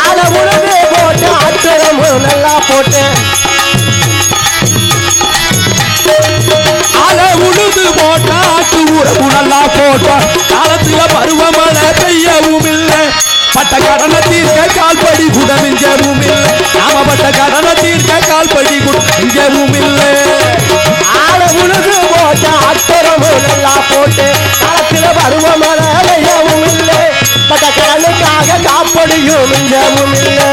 ஆள உழுது போட்டு அச்சரமும் நல்லா போட்டேன் ஆள உழுது போட்டா ஆட்டு உறவு நல்லா போட்டோம் காலத்துல பருவமழை பெய்யவும் இல்லை பட்ட கடனை தீர்க்க கால்படி கூட மிஞ்சவும் இல்லை நாம பட்ட கடனை தீர்க்க கால்படி கூட மிஞ்சவும் இல்லை ஆள உழுது போட்டு அச்சரமும் நல்லா போட்டு காலத்துல பருவமழை பெய்யவும் இல்லை பட்ட கடனுக்காக காப்படியும் மிஞ்சவும் இல்லை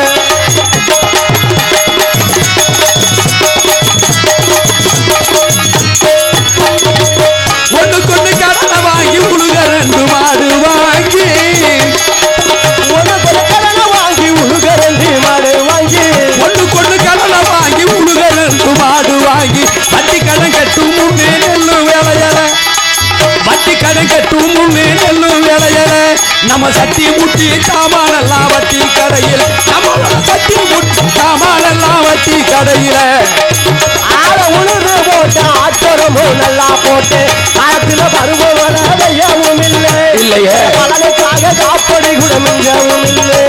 ஒண்ணுக்கொண்ணு கடனை வாங்கி உழுக ரெண்டு மாடு வாங்கி ஒண்ணுக்கொண்ணு கடனை வாங்கி உழுக ரெண்டு மாடு வாங்கி ஒண்ணுக்கொண்ணு கடனை வாங்கி உழுக ரெண்டு மாடு வாங்கி வட்டி கடன் கட்டும் முன்னே நெல்லு வேலையல வட்டி கடன் கட்டும் முன்னே நெல்லு வேலையல நம்ம சட்டி முட்டி சாமானெல்லாம் வட்டி கடையில் நம்மளோட சட்டி முட்டி சாமானெல்லாம் வட்டி கடையில ஆள உழுது போட்டு அச்சரமும் நல்லா போட்டு காலத்துல பருவமழை பெய்யவும் இல்லை இல்லையே கடனுக்காக காப்படி கூட மிஞ்சவும் இல்லை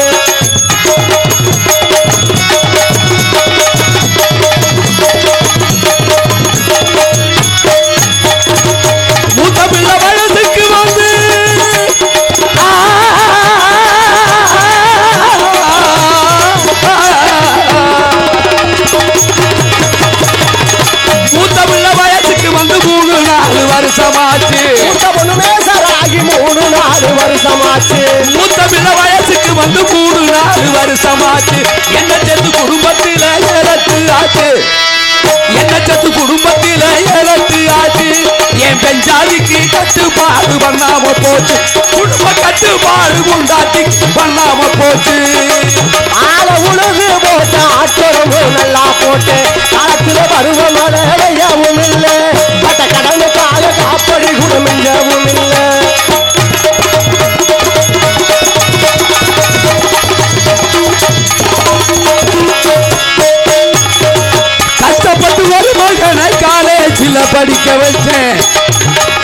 மூத்த பிள்ளை வயசுக்கு வந்து மூத்த பிள்ளை வயசுக்கு வந்து 3-4 வருஷமாச்சு மூத்த பொண்ணு மேசராகி 3-4 வருஷமாச்சு மூத்த பிள்ளை வயசுக்கு வந்து 3-4 வருஷமாச்சு என்ன சேர்த்து குடும்பத்தில ஏலத்து ஆச்சு என்ன சத்து குடும்பத்தில ஏலத்து ஆச்சு என் பெஞ்சாதிக்கு கட்டுப்பாடு பண்ணாம போச்சு குடும்ப கட்டுப்பாடு உண்டாட்டி பண்ணாம போச்சு ஆள உழுது போட்டு அச்சரமும் நல்லா போட்டு காலத்துல பருவமழை பெய்யவும் இல்லை பட்ட கடனுக்காக காப்படி கூட மிஞ்சவும் இல்லை கஷ்டப்பட்டு ஒரு மகனை காலேஜில் படிக்க வச்சேன்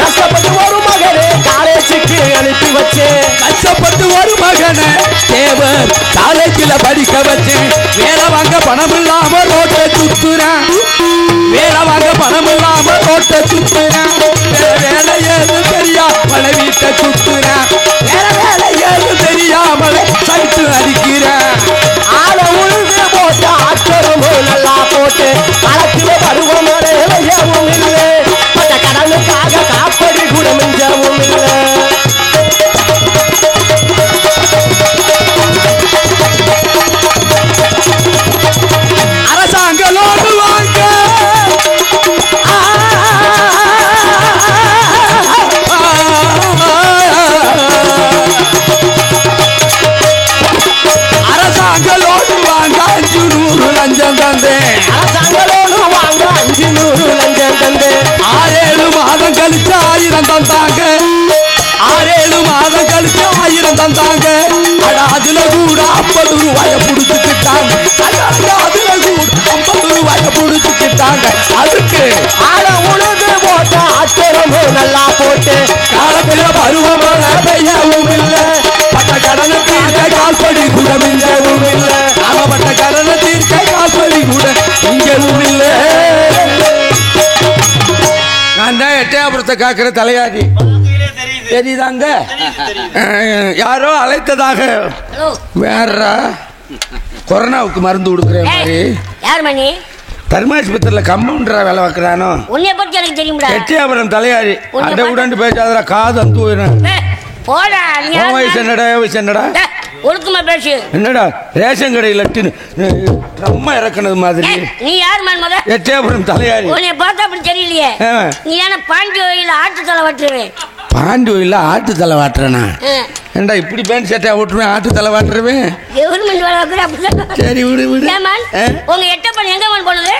கஷ்டப்பட்டு ஒரு மகனே காலேஜுக்கு அனுப்பி வச்சேன் கஷ்டப்பட்டு ஒரு மகனை தேவர் காலேஜில் படிக்க வச்சேன் வேலை வாங்க பணம் இல்லாம ரோட்டை சுத்துறேன் வேலை வாங்க பணம் இல்லாம ரோட்டை சுத்துறேன் வேலை ஏது தெரியாமல வீட்டை சுத்துறேன் வேலை ஏது தெரியாமல சைட்டு அடிக்கிறேன் ஆள உழுது போட்டு அச்சரமும் நல்லா போட்டு காலத்துல பருவமழை பெய்யவும் இல்லை பட்ட கடனுக்காக காப்படி கூட மிஞ்சவும் இல்லை அரசாங்க லோடு வாங்க அரசாங்க லோடு வாங்க 500 லஞ்சம் தந்தேன் அரசாங்க லோடு வாங்க 500 லஞ்சம் தந்தேன் 6-7 மாதம் கழிச்சு 1000 தந்தாங்க 6-7 மாதம் கழிச்சு 1000 தந்தாங்க அட அதுல கூட 50 ரூபாய புடிச்சுக்கிட்டாங்க அதுல கூட 50 ரூபாய புடிச்சுக்கிட்டாங்க அதுக்கு ஆள உழுது போட்டு அச்சரமும் நல்லா போட்டு காலத்துல பருவமழை பெய்யவும் இல்லை பட்ட கடனை தீர்க்க கால்படி கூட மிஞ்சவும் இல்லை நாம பட்ட கடனை தீர்க்க கால்படி கூட மிஞ்சவும் இல்லை நான் தான் எட்டயபுரத்தை காக்கிற தலையாடி தெரியுதாங்க யாரோ அழைத்ததாக வேற கொரோனாவுக்கு மருந்து கொடுக்குற மாதிரி யார் மணி தர்மாஸ்பத்திரியில் கம்பவுண்டரா வேலை வைக்கிறானோ உன்னை பத்தி எனக்கு தெரியும்டா எட்டயபுரம் தலையாடி அண்டை உடண்டு பேசாதடா காது அந்த போடா நீ வயசு என்னடா வயசு என்னடா ஒழுக்கமா பேசு என்னடா ரேஷன் கடையில் ரொம்ப இறக்குனது மாதிரி நீ யார் மேன் முத எட்டயபுரம் தலையாரி உன்னை பார்த்தா அப்படி தெரியலையே நீ ஏன்னா பாண்டி கோயில ஆட்டு தலை வட்டுருவேன் பாண்டி கோயில ஆட்டு தலை வாட்டுறேனா ஏண்டா இப்படி பேண்ட் சட்டையா ஓட்டுருவேன் ஆட்டு தலை வாட்டுருவேன் கவர்மெண்ட் வேலை வைக்கிற அப்படிதான் சரி விடு விடு உங்க எட்டப்பன் எங்க மேன் போனது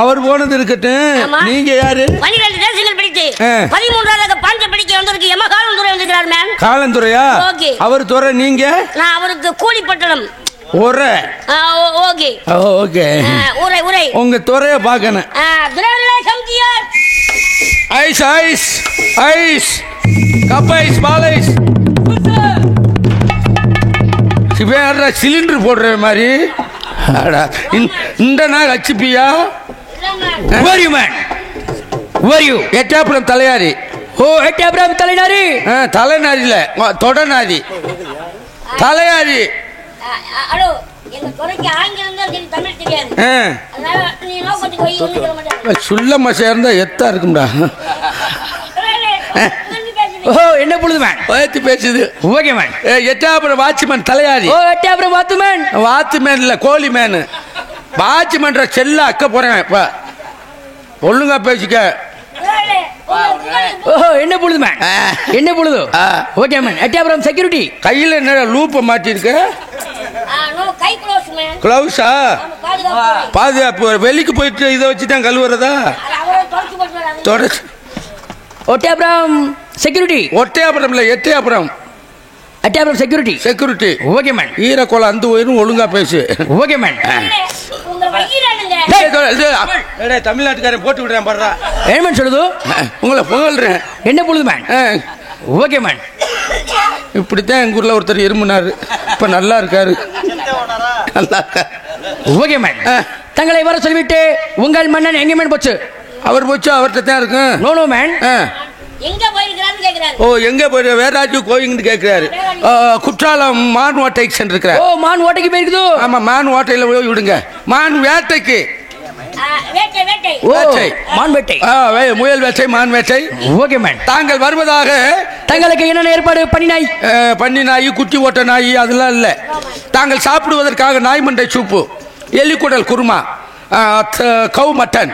அவர் போனது இருக்கட்டும் நீங்க யாரு 12 தேசங்கள் படித்து 13வது பாஞ்ச படிக்க வந்திருக்கு எம காலந்துறை வந்திருக்கிறார் மேன் காலந்துறையா அவர் துறை நீங்க நான் அவருக்கு கூலி பட்டணம் ஒரே ஓகே ஓகே உரை உரை உங்க துறைய பார்க்கணும் துறையில சம்தியார் ice ice ice cup ice ball ice என்னடா சிலிண்டர் போடுற மாதிரி இந்த நாள் ஹச்சிபியா எட்டாப்புறம் தலையாரி. ஓ எட்டாப்புறம் தலைநாரி. தலைநாரி இல்ல தொடநாரி தலையாரி. சுள்ளமா சேர்ந்தா எத்தா இருக்கும்டா. ஓ என்ன பொழுதுமேன் பேசுது. Okay man. எட்டாப்புறம் வாட்ச்மேன் தலையாரி. ஓ எட்டாப்புறம் வாத்துமேன். வாத்துமேன் இல்ல கோழி மேனு. வாட்ச்மேன் செல்ல அக்க போறேன் இப்ப ஒழுங்கா பேசிக்க. ஓஹோ என்ன பொழுதுமேன் என்ன பொழுது. Okay man. எட்டாப்புறம் செக்யூரிட்டி. கையில என்ன லூப்ப மாட்டிருக்க? கிளவுஸா? பாதுகாப்பு. வெளிக்கு போயிட்டு இதை வச்சுதான் கழுவுறதா? தொடச்சு ஒட்டையாபுரம் செக்யூரிட்டி. ஒட்டையாபுரம் இல்ல Ettayapuram. Ettayapuram security. Security. Okay man. ஈரக்கோளம் அந்த உயிரும் ஒழுங்கா பேசு. Okay man. தமிழ்நாட்டுக்காரன் போட்டு விடுறேன் பாடுறா. என்ன சொல்லுது? உங்களை புகழ்றேன். என்ன பொழுது மேன்? Okay man. இப்படித்தான் எங்க ஊர்ல ஒருத்தர் இருமுனாரு. இப்ப நல்லா இருக்காரு. நல்லா இருக்காரு. Okay man. தங்களை வர சொல்லிவிட்டு உங்கள் மன்னன் எங்க மேன் போச்சு? அவர் போச்சு அவர்கிட்ட தான் இருக்கும். No no man. எங்க போயிருக்காருன்னு கேக்குறாரு. ஓ எங்க போய் வேறாச்சும் கோயிங்னு கேக்குறாரு. குற்றாலம் மான் ஓட்டைக்கு சென்றிருக்கிறார். ஓ மான் ஓட்டைக்கு போயிருக்குது. ஆமா மான் ஓட்டையில போய் விடுங்க. மான் வேட்டைக்கு. வேட்டை. மான் வேட்டை. முயல் வேட்டை மான் வேட்டை. Okay man. தாங்கள் வருவதாக தங்களுக்கு என்னென்ன ஏற்பாடு? பன்னி நாய் குட்டி ஓட்ட நாய் அதெல்லாம் இல்ல. தாங்கள் சாப்பிடுவதற்காக நாய் மண்டை சூப்பு, எலிக்குடல் குருமா, கவு மட்டன்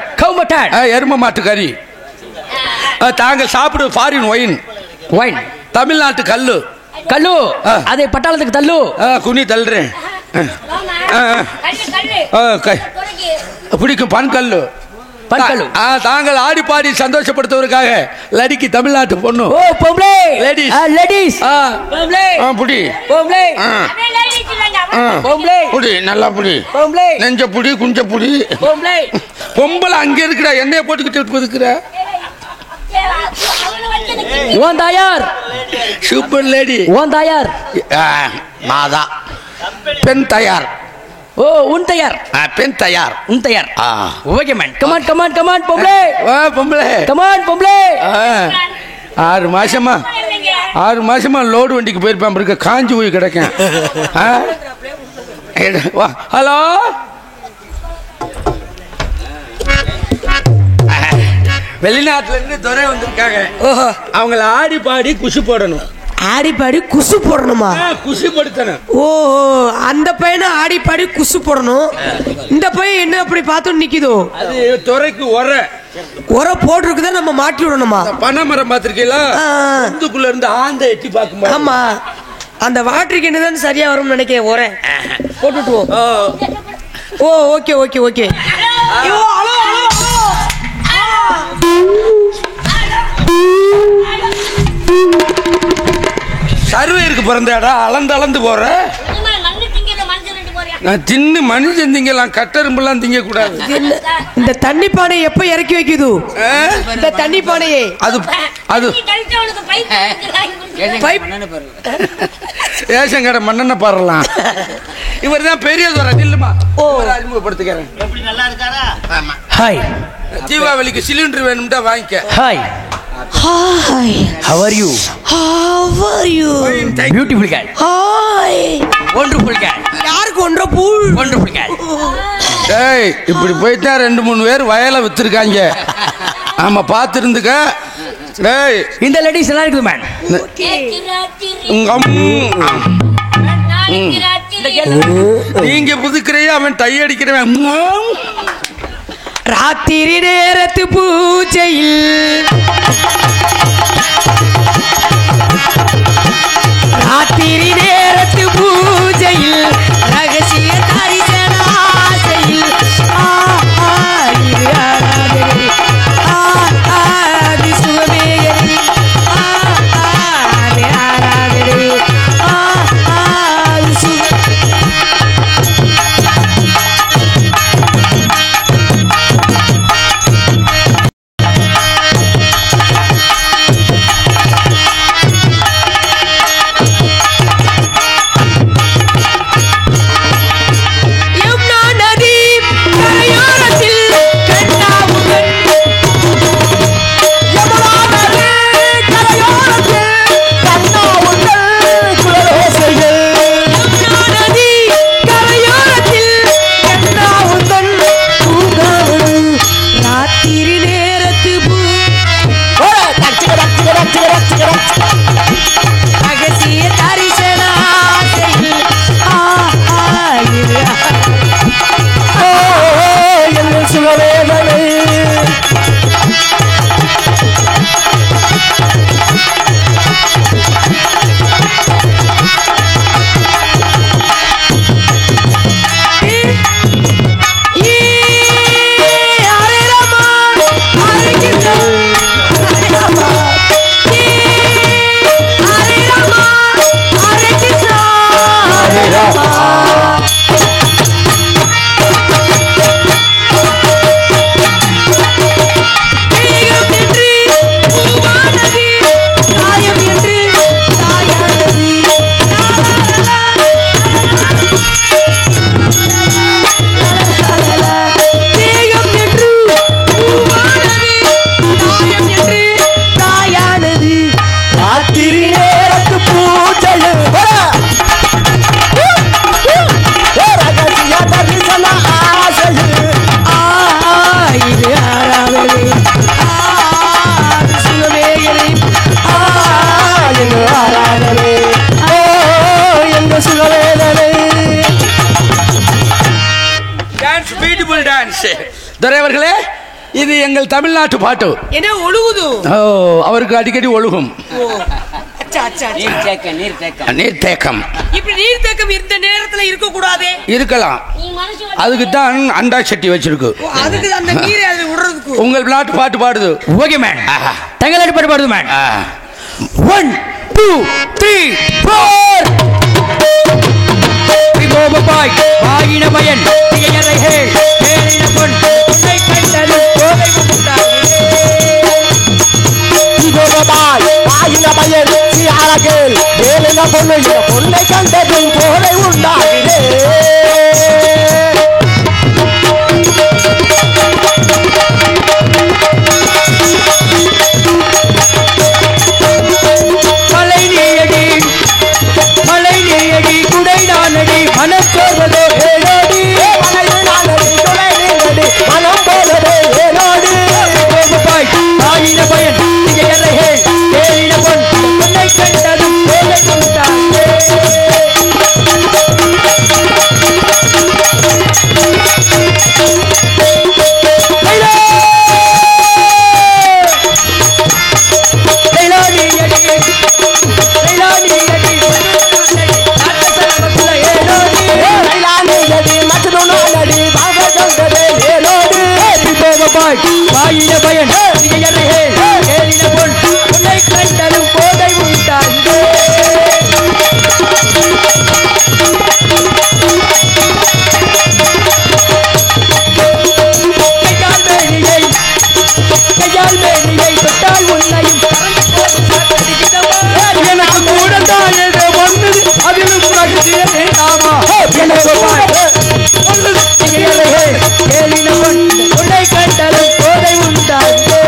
எரும மாட்டு கறி. தாங்கள் சாப்பிடுவது ஃபாரின் ஒயின். தமிழ்நாட்டு கல்லு. அதை பட்டாளத்துக்கு தள்ளு. குனி தள்ளுறேன். பிடிக்கும் பன்கல்லு. தாங்கள் ஆடி பாடி சந்தோஷப்படுத்துவதற்காக லடிக்கு தமிழ்நாட்டு பொண்ணு. ஓ பொம்பளை. லேடிஸ். புடி புடி நல்லா புடி. நெஞ்ச புடி குஞ்ச புடி. பொம்பளை அங்க இருக்கிற எண்ணெய போட்டுக்கிட்டு இருக்கிற ஓன் தாயார். Super lady. ஓன் தாயார். மாதா. பெண் தயார். ஓ உன் தயார். பெண் தயார். உன் தயார். Okay man. Come on come on come on பொம்பளை. பொம்பளை கமான் பொம்பளை. 6 மாசமா லோடு வண்டிக்கு போயிருப்பான் இருக்க காஞ்சி போய் கிடக்கேன். ஹலோ வெளிநாட்டுல இருந்து துறை வந்திருக்காங்க. அவங்கள ஆடி பாடி குஷி போடணும். ஆடி பாடி குசு போடணுமா? குஷி படுத்தணும். ஓ அந்த பையனை ஆடி பாடி குசு போடணும். இந்த பையன் என்ன அப்படி பார்த்து நிக்குதோ? அது துறைக்கு உர போட்டுருக்குதான் நம்ம மாட்டி விடணுமா? பனைமரம் பார்த்திருக்கீங்களா? இதுக்குள்ள இருந்து ஆந்த எட்டி பார்க்குமா? ஆமா அந்த வாட்டருக்கு என்னதான் சரியா வரும்னு நினைக்கிறேன். உர போட்டுட்டுவோம். ஓ ஓகே ஓகே ஓகே. சர்வேருக்கு பிறந்தாடா அளந்து போற. நான் தின்னு மனுஷன் திங்கலாம், கட்டரும்பெல்லாம் திங்க கூடாது. இந்த தண்ணி பானையை எப்ப இறக்கி வைக்குது? இந்த தண்ணி பானையே அது ரேஷன் கடை மண்ணெண்ண பாறலாம். இவர் தான் பெரிய துறை. நில்லுமா அறிமுகப்படுத்துக்கிறேன். ஹாய். தீபாவளிக்கு சிலிண்டர் வேணும்டா வாங்கிக்க. Hi. Hi. How are you? How are you? Beautiful girl. Hi. Wonderful girl. யாருக்கு wonderful? Wonderful girl. டேய் இப்படி போயிட்டா 2-3 பேர் வயலை வித்துருக்காங்க. ஆமா பாத்துருந்துக்க. டேய் இந்த லேடிஸ் நல்லா இருக்குது மேன். நீங்க புதுக்கிறையா அவன் டை அடிக்கிறவன். ராத்திரி நேரத்து பூஜையில் ராத்திரி நேரத்து பூஜையில் ரகசிய தரிசன ஆசையில் சுகமேகரி துரையவர்களே, இது எங்கள் தமிழ்நாட்டு பாட்டு. என்ன ஒழுகுது? அவருக்கு அடிக்கடி ஒழுகும். நீர்த்தேக்கம். இப்படி நீர்த்தேக்கம் இந்த நேரத்துல இருக்க கூடாதே. இருக்கலாம், அதுக்கு தான் அண்டா சட்டி வச்சிருக்கு. அதுக்கு அந்த நீரை அது விடுறதுக்கு. உங்கள் நாட்டு பாட்டு பாடுது. ஓகே மேன், தங்களாட்டு பாட்டு பாடுது மேன். 1 2 3 4 பாய் பாயின பயன் திகையறை ஹேள் ஹேளின பொன் உன்னை கண்டது கோவை முட்டாய் பாயின பயன் திகையறை ஹேளின பொன் உன்னை கண்டது கோவை உண்டாகிறே. மனப்போவதோ ஏனோடி மனம் போவதோ ஏனோடி பாயின பயன் திகையறைகள் ஏறின பொன் உன்னை கண்டதும் வேலை உண்டாயே. பாயின பயன் திகையறைகள் ஏறின பொன் உன்னை கண்டதும் கோதை உண்டாயே. கையால் மேனியை தொட்டால் உன்னையும் எனக்கு கூட தான் வந்தது அதிலும் பிரகதியே ஆமா எனக்கு திகையறைகள் ஏறின பொன் உன்னை கண்டதும் கோதை உண்டாயே.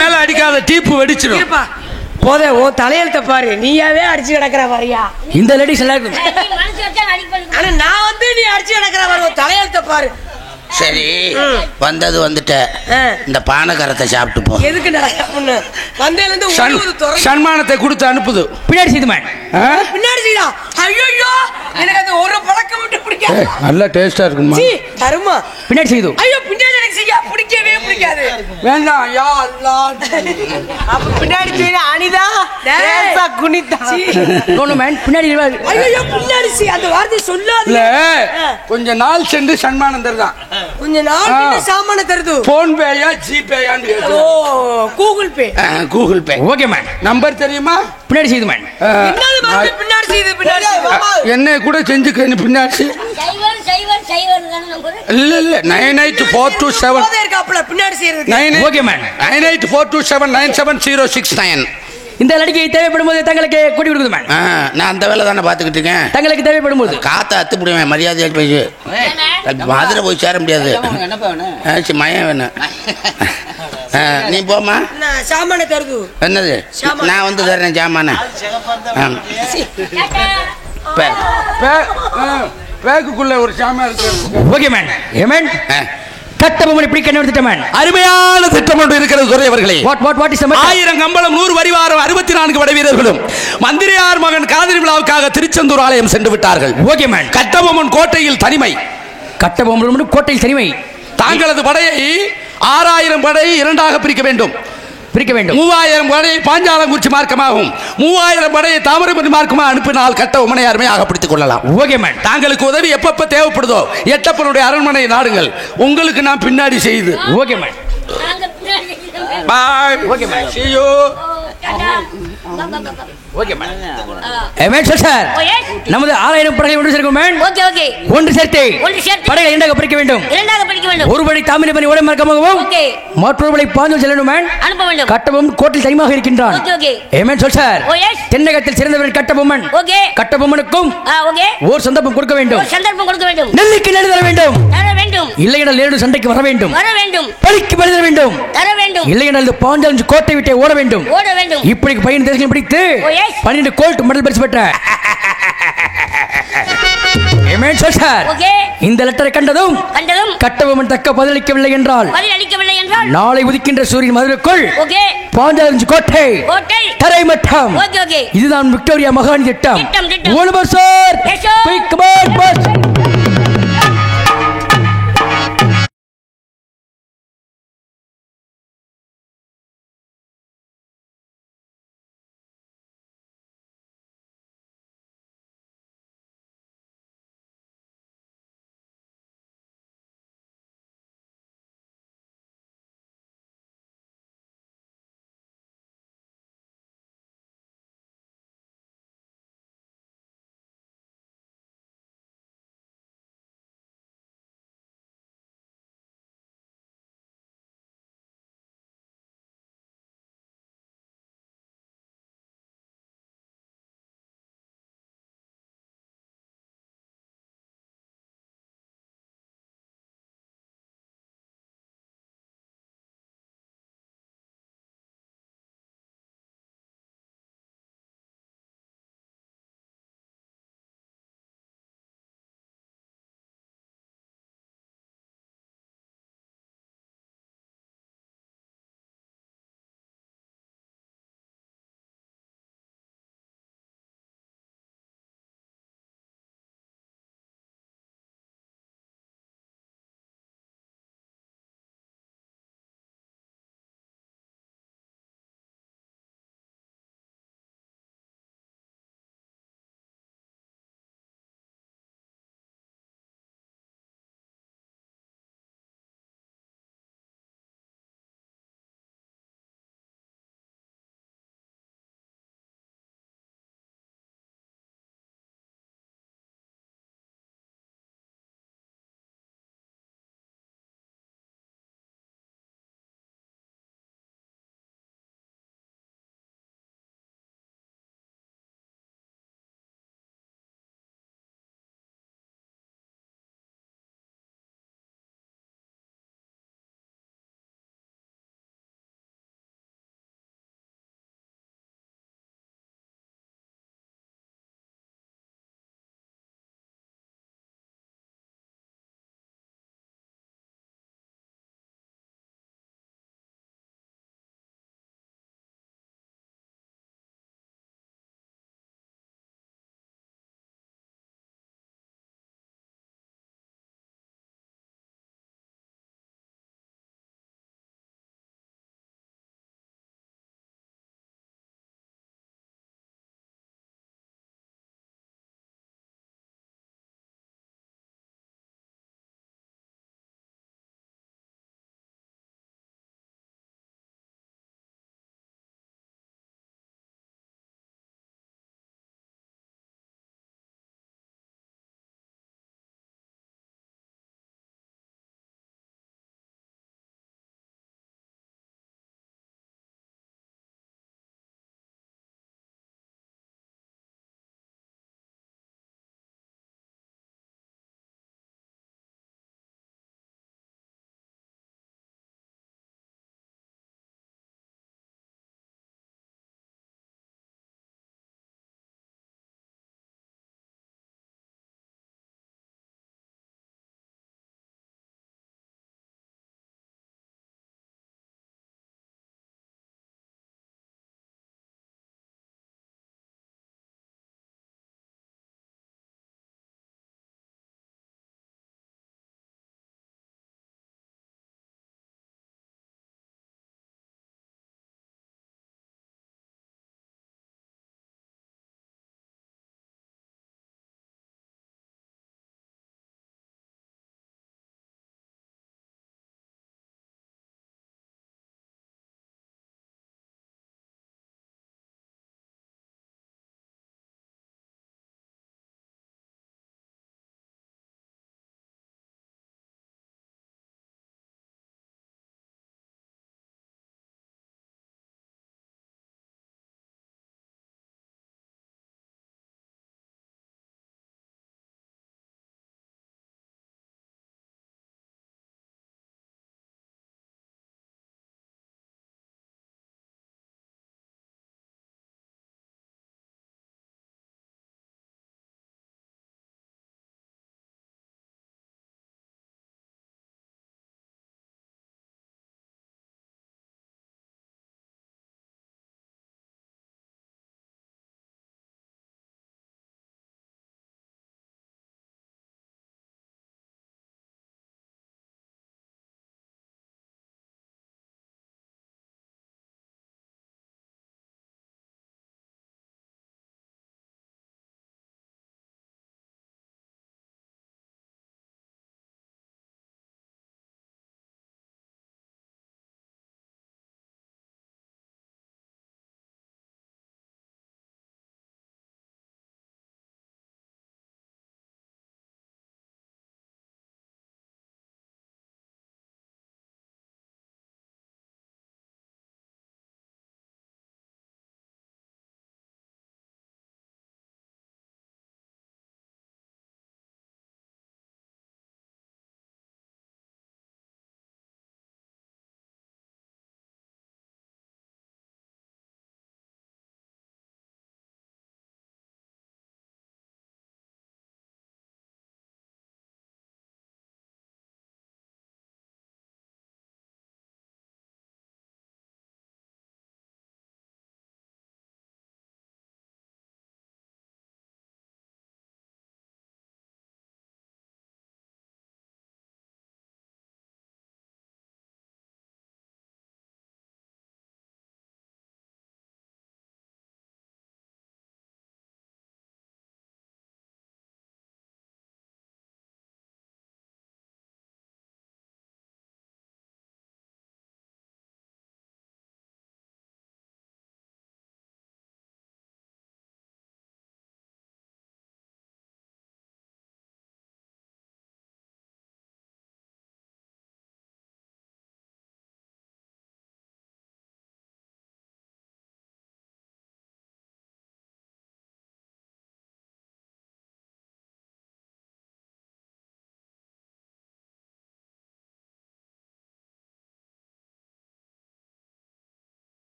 மேல அடிக்காத, டீப்பு வெடிச்சிடும். போதே ஓ தலையெழுத்த பாரு, நீயாவே அடிச்சு கிடக்குற பாரியா. இந்த லேடிஸ் எல்லாம் ஆனா நான் வந்து நீ அடிச்சு கிடக்குற பாரு, தலையெழுத்த பாரு. சரி, வந்தது வந்துட்ட. இந்த பானகரத்தை சாப்பிட்டு போ. எதுக்கு நடக்குன்னு வந்தேல இருந்து சன்மானத்தை கொடுத்து அனுப்புது. பின்னாடி செய்து மேன், பின்னாடி செய்டா. ஐயோ எனக்கு அந்த ஒரு பழக்கம் மட்டும் பிடிக்காது. நல்ல டேஸ்டா இருக்குமா? சீ தருமா. பின்னாடி செய்து. ஐயோ பின்னாடி எனக்கு செய்ய பிடிக்கவே பிடிக்காது. வேண்டாம் யா அல்லாஹ். அப்ப பின்னாடி செய்ய அனிதா தேசா குனிதா. நோ மேன், பின்னாடி. ஐயோ பின்னாடி செய், அந்த வார்த்தை சொல்லாத. இல்ல, கொஞ்ச நாள் சென்று சன்மானம் தரலாம். கொஞ்ச நாள் சாமான தருது. போன் பேயா ஜிபேயான்னு கேக்குது. ஓ Google Pay. Google Pay. Okay man, number தெரியுமா? பின்னாடி செய்து மேன். என்னது மாதிரி பின்னாடி செய்து பின்னாடி. என்ன கூட செஞ்சுக்க பின்னாடி. இல்ல இல்ல 984227 இருக்காப்ல பின்னாடி செய்யறது. Okay man. 9842797069. இந்த லடிக்கை தேவைப்படும் போது தங்களுக்கு கூட்டி கொடுக்குது மேன். நான் அந்த வேலை தானே பார்த்துக்கிட்டு இருக்கேன். தங்களுக்கு தேவைப்படும் போது காத்த அத்து முடியுவேன், மரியாதையா போய் மதுரை போய் சேர முடியாது. மயம் வேணும். நீ போமா. சாமான தருது. என்னது? நான் வந்து தர்றேன் சாமான. பேக்குள்ள ஒரு சாமியா இருக்கு. Okay man. ஏமேன் கட்டபொம்மனை பிடிக்க என்ன திட்டம் மேன்? அருமையான திட்டம் ஒன்று இருக்கிறது துரை அவர்களே. What is the matter? 1000 கம்பளம் 100 வரிவாரம் 64 படை வீரர்களும் மந்திரியார் மகன் காதலி விழாவுக்காக திருச்செந்தூர் ஆலயம் சென்று விட்டார்கள். Okay man. கட்டபொம்மன் கோட்டையில் தனிமை. கட்டபொம்மன் கோட்டையில் தனிமை. தாங்களது படையை 6000 படை இரண்டாக பிரிக்க வேண்டும். 3000 படையை பாஞ்சாலங்குறிச்சி மார்க்கமாகவும் 3000 படையை தாமிரபரணி மார்க்கமாக அனுப்பினால் கட்டபொம்மனை அருமையாக பிடித்துக் கொள்ளலாம். Okay man. தாங்களுக்கு உதவி எப்பப்ப தேவைப்படுதோ எட்டப்பனுடைய அரண்மனை நாடுங்கள், உங்களுக்கு நான் பின்னாடி செய்து. Okay man. Bye. Okay man. See you. Okay man. ஏமேன் சார் நமது 6000 படைகளை ஒன்று சேர்க்கும் மேன். ஓகே ஒன்று சேர்த்து படைகளை இரண்டாக பிரிக்க வேண்டும். ஒரு படை தாமிரபரணி ஓடை மார்க்கமாகவும் மற்றொரு படை பாஞ்சல் செல்லணும் மேன். அனுப்ப வேண்டும். கட்டபொம்மன் கோட்டையில் தனியாக இருக்கின்றான். ஏமேன் சார் தென்னகத்தில் சிறந்தவர்கள் கட்டபொம்மன். கட்டபொம்மனுக்கும் ஓர் சந்தர்ப்பம் கொடுக்க வேண்டும். நெல்லிக்கு நெல் தர வேண்டும். இல்லை என்றால் நேரடி சண்டைக்கு வர வேண்டும். பழிக்கு பழி தர வேண்டும். இல்லை என்றால் பாஞ்சால் கோட்டை விட்டு ஓட வேண்டும். இப்படி பையன் தேசங்களை பிடித்து 12 கோல்ட் மெடல் பரிசு பெற்ற இந்த லெட்டரை கண்டதும் கட்டபொம்மன் தக்க பதிலளிக்கவில்லை என்றால் நாளை உதிக்கின்ற சூரியன் மதுரைக்குள் பாஞ்சாலஞ்சு கோட்டை தரைமட்டம். இதுதான் விக்டோரியா மகாணி திட்டம். சார்